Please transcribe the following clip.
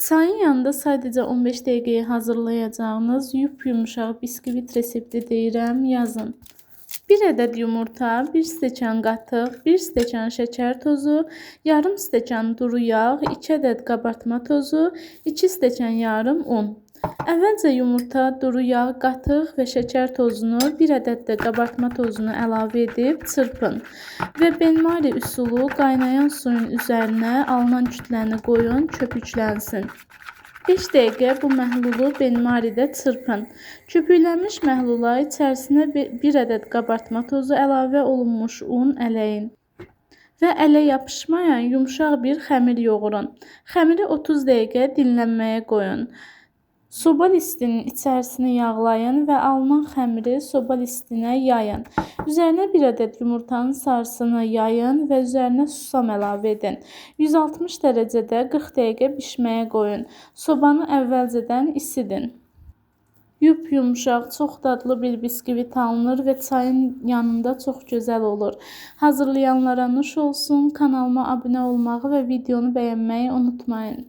Çayın yanında sadəcə 15 dəqiqəyə hazırlayacağınız yumuşaq biskvit resepti deyirəm, yazın. 1 ədəd yumurta, 1 stəkan qatıq, 1 stəkan şəkər tozu, yarım stəkan duru yağ, 2 ədəd qabartma tozu, 2 stəkan yarım un. Əvvəlcə yumurta, duru yağ, qatıq və şəkər tozunu, 1 ədəd də qabartma tozunu əlavə edib çırpın və benmari üsulu qaynayan suyun üzərinə alınan kütləni qoyun, köpüklənsin. 5 dəqiqə bu məhlulu benmaridə çırpın. Köpüklənmiş məhlula içərisinə 1 ədəd qabartma tozu əlavə olunmuş un ələyin və ələ yapışmayan yumşaq bir xəmir yoğurun. Xəmiri 30 dəqiqə dinlənməyə qoyun. Soba listinin içərisini yağlayın və alınan xəmiri soba listinə yayın. Üzərinə 1 ədəd yumurtanın sarısını yayın və üzərinə susam əlavə edin. 160 dərəcədə 40 dəqiqə bişməyə qoyun. Sobanı əvvəlcədən isidin. Yumuşaq, çox dadlı bir biskvit alınır və çayın yanında çox gözəl olur. Hazırlayanlara nuş olsun. Kanalıma abunə olmağı və videonu bəyənməyi unutmayın.